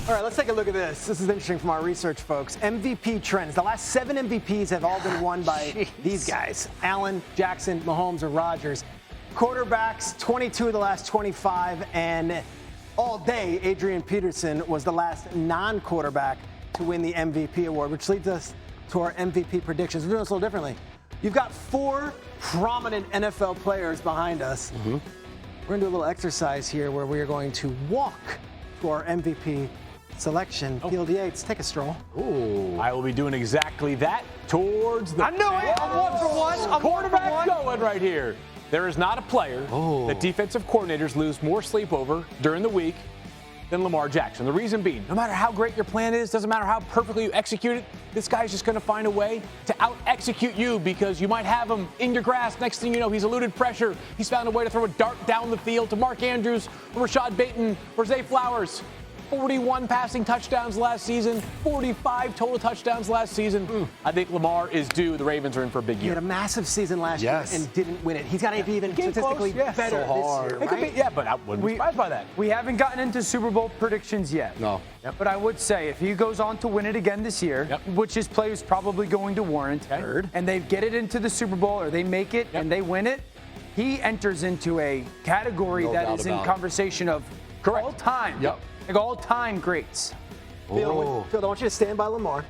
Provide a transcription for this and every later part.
All right, let's take a look at this. This is interesting from our research, folks. MVP trends. The last 7 MVPs have all been won by these guys: Allen, Jackson, Mahomes, or Rodgers. Quarterbacks, 22 of the last 25, and all day, Adrian Peterson was the last non-quarterback to win the MVP award, which leads us to our MVP predictions. We're doing this a little differently. You've got 4 prominent NFL players behind us. We're going to do a little exercise here where we are going to walk to our MVP selection. Field Yates, take a stroll. Ooh. I will be doing exactly that towards the... I know it. I'm 1 for 1. I'm quarterback going right here. There is not a player that defensive coordinators lose more sleep over during the week than Lamar Jackson. The reason being, no matter how great your plan is, doesn't matter how perfectly you execute it, this guy's just going to find a way to out-execute you because you might have him in your grasp. Next thing you know, he's eluded pressure. He's found a way to throw a dart down the field to Mark Andrews, Rashad Bateman, or Zay Flowers. 41 passing touchdowns last season, 45 total touchdowns last season. I think Lamar is due. The Ravens are in for a big year. He had a massive season last year and didn't win it. He's got to be even statistically better this year, right? But I wouldn't be surprised by that. We haven't gotten into Super Bowl predictions yet. No. But I would say if he goes on to win it again this year, which his play is probably going to warrant, and they get it into the Super Bowl or they make it and they win it, he enters into a category that is in conversation of all time. Like all-time greats. Field, I want you to stand by Lamar,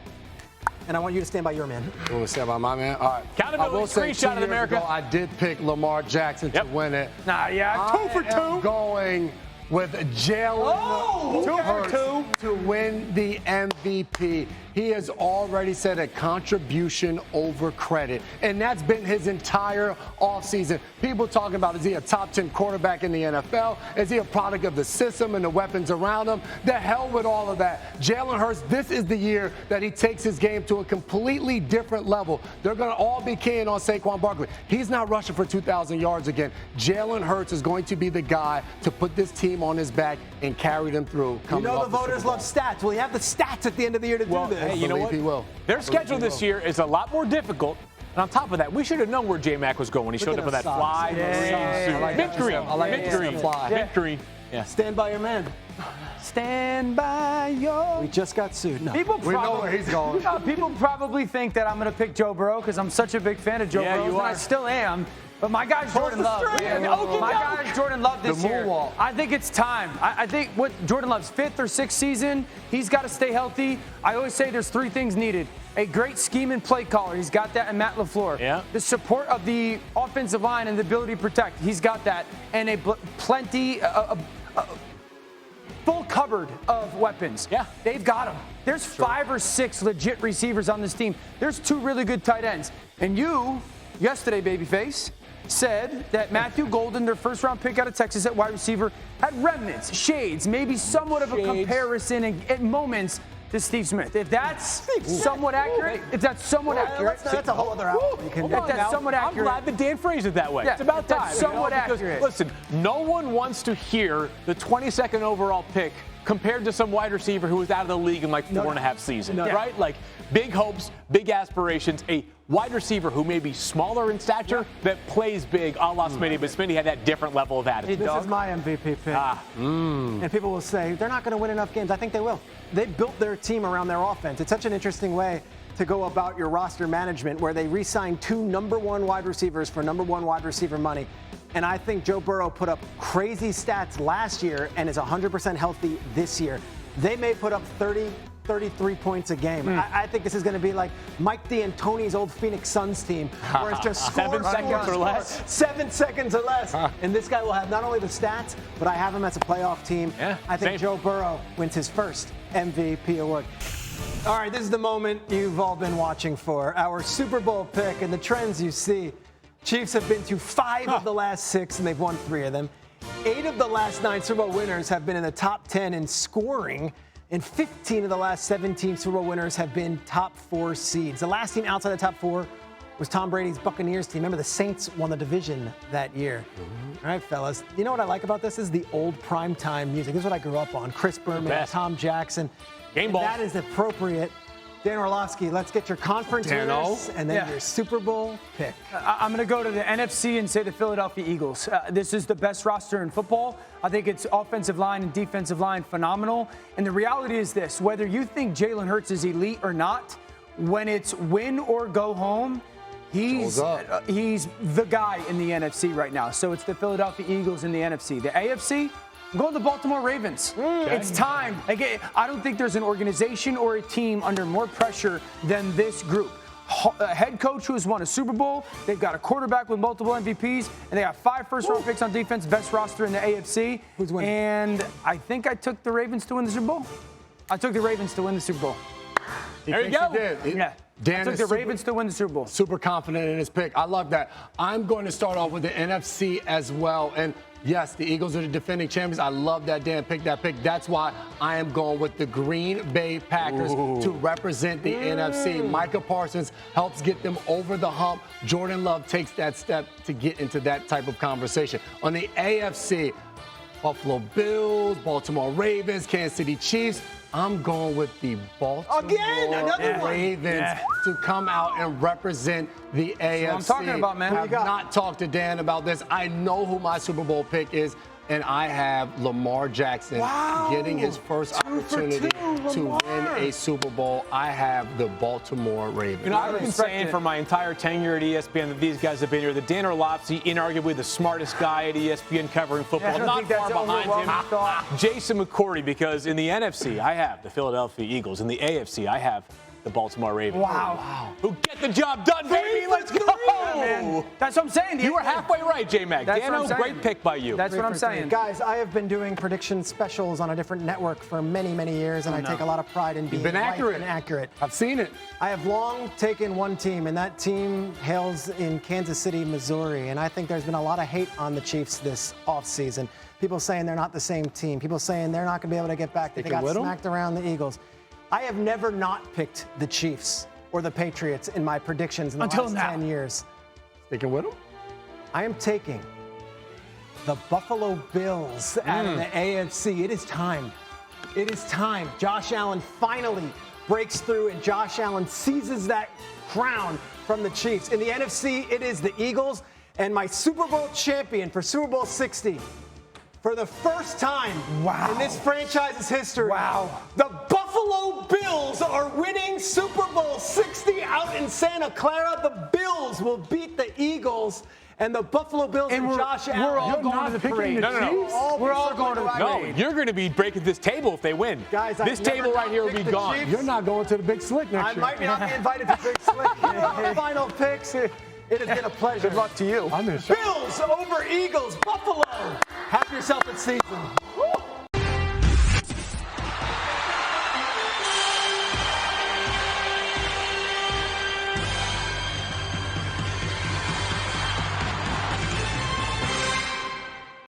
and I want you to stand by your man. You want to stand by my man? All right. Accountability screenshot of America. Ago, I did pick Lamar Jackson to win it. Nah, 2 for 2. I'm going with Jalen Hurts to win the MVP. He has already said a contribution over credit, and that's been his entire offseason. People talking about, is he a top 10 quarterback in the NFL? Is he a product of the system and the weapons around him? The hell with all of that. Jalen Hurts, this is the year that he takes his game to a completely different level. They're going to all be keying on Saquon Barkley. He's not rushing for 2,000 yards again. Jalen Hurts is going to be the guy to put this team on his back and carry them through. You know the voters love stats. Will he have the stats at the end of the year to do this? Hey, you know what? He will. Their schedule this year is a lot more difficult. And on top of that, we should have known where J-Mac was going when he showed up with that fly mint green. Mint green. Yeah. Stand by your man. Stand by your... We just got sued. No. We know where he's going. People probably think that I'm going to pick Joe Burrow because I'm such a big fan of Joe Burrow. And I still am. But my guy's Jordan Love. My guy's Jordan Love this year. I think it's time. I think what Jordan Love's 5th or 6th season, he's got to stay healthy. I always say there's 3 things needed. A great scheme and play caller. He's got that in Matt LaFleur. Yeah. The support of the offensive line and the ability to protect. He's got that. And a full cupboard of weapons. Yeah. They've got them. There's 5 or 6 legit receivers on this team. There's 2 really good tight ends. And you, yesterday, babyface, said that Matthew Golden, their first-round pick out of Texas at wide receiver, had remnants, shades, maybe somewhat of a comparison in moments to Steve Smith. If that's somewhat accurate, that's a whole other album. If that's somewhat accurate. I'm glad that Dan phrased it that way. Yeah, it's about time. That's somewhat accurate. Listen, no one wants to hear the 22nd overall pick compared to some wide receiver who was out of the league in like 4.5 seasons, right? Like big hopes, big aspirations, a wide receiver who may be smaller in stature that plays big a la Smitty, but Smitty had that different level of attitude. This is my MVP pick. And people will say, they're not going to win enough games. I think they will. They built their team around their offense. It's such an interesting way to go about your roster management where they re-signed 2 number 1 wide receivers for number 1 wide receiver money. And I think Joe Burrow put up crazy stats last year and is 100% healthy this year. They may put up 30, 33 points a game. I think this is going to be like Mike D'Antoni's old Phoenix Suns team, where it's just 7 seconds or less. 7 seconds or less. And this guy will have not only the stats, but I have him as a playoff team. I think Joe Burrow wins his first MVP award. All right, this is the moment you've all been watching for. Our Super Bowl pick and the trends you see. Chiefs have been to 5 of the last 6, and they've won 3 of them. 8 of the last 9 Super Bowl winners have been in the top 10 in scoring, and 15 of the last 17 Super Bowl winners have been top 4 seeds. The last team outside the top 4 was Tom Brady's Buccaneers team. Remember, the Saints won the division that year. All right, fellas. You know what I like about this is the old primetime music. This is what I grew up on. Chris Berman, Tom Jackson. Game ball. That is appropriate Dan Orlovsky, let's get your conference winners and then your Super Bowl pick. I'm going to go to the NFC and say the Philadelphia Eagles. This is the best roster in football. I think it's offensive line and defensive line phenomenal. And the reality is this, whether you think Jalen Hurts is elite or not, when it's win or go home, he's the guy in the NFC right now. So it's the Philadelphia Eagles in the NFC. The AFC, I'm going to the Baltimore Ravens. It's time. I don't think there's an organization or a team under more pressure than this group. A head coach who has won a Super Bowl. They've got a quarterback with multiple MVPs, and they have 5 first-round picks on defense. Best roster in the AFC. Who's winning? And I think I took the Ravens to win the Super Bowl. I took the Ravens to win the Super Bowl. There you go. Yeah. Dan I took the Ravens to win the Super Bowl. Super confident in his pick. I love that. I'm going to start off with the NFC as well. And yes, the Eagles are the defending champions. I love that Dan picked that pick. That's why I am going with the Green Bay Packers to represent the NFC. Micah Parsons helps get them over the hump. Jordan Love takes that step to get into that type of conversation. On the AFC, Buffalo Bills, Baltimore Ravens, Kansas City Chiefs. I'm going with the Baltimore Ravens to come out and represent the AFC. That's what I'm talking about, man. I have not talked to Dan about this. I know who my Super Bowl pick is, and I have Lamar Jackson getting his first opportunity to win a Super Bowl. I have the Baltimore Ravens. You know, I've been saying for my entire tenure at ESPN that these guys have been here. That Dan Orlovsky, inarguably the smartest guy at ESPN covering football, not far behind him. Jason McCourty, because in the NFC, I have the Philadelphia Eagles. In the AFC, I have the Baltimore Ravens. Wow. Who get the job done, baby? Let's go. Man. That's what I'm saying. You were halfway right, J-Mac. Dano, great pick by you. That's what I'm saying. Guys, I have been doing prediction specials on a different network for many, many years, and I take a lot of pride in being accurate. Right and accurate. I've seen it. I have long taken one team, and that team hails in Kansas City, Missouri. And I think there's been a lot of hate on the Chiefs this offseason. People saying they're not the same team. People saying they're not going to be able to get back. They got smacked around the Eagles. I have never not picked the Chiefs or the Patriots in my predictions in the last 10 years. Sticking with them? I am taking the Buffalo Bills out of the AFC. It is time. It is time. Josh Allen finally breaks through, and Josh Allen seizes that crown from the Chiefs. In the NFC, it is the Eagles, and my Super Bowl champion for Super Bowl 60. For the first time in this franchise's history, the Buffalo Bills are winning Super Bowl 60 out in Santa Clara. The Bills will beat the Eagles, and the Buffalo Bills and Josh Allen. We're all going to the parade. No. We're all going to the parade. No, you're going to be breaking this table if they win. Guys, this table right here will be gone. Chiefs. You're not going to the Big Slick next year. I might not be invited to Big Slick. Final picks. It has been a pleasure. Good luck to you. Bills over Eagles. Buffalo. Have yourself a season.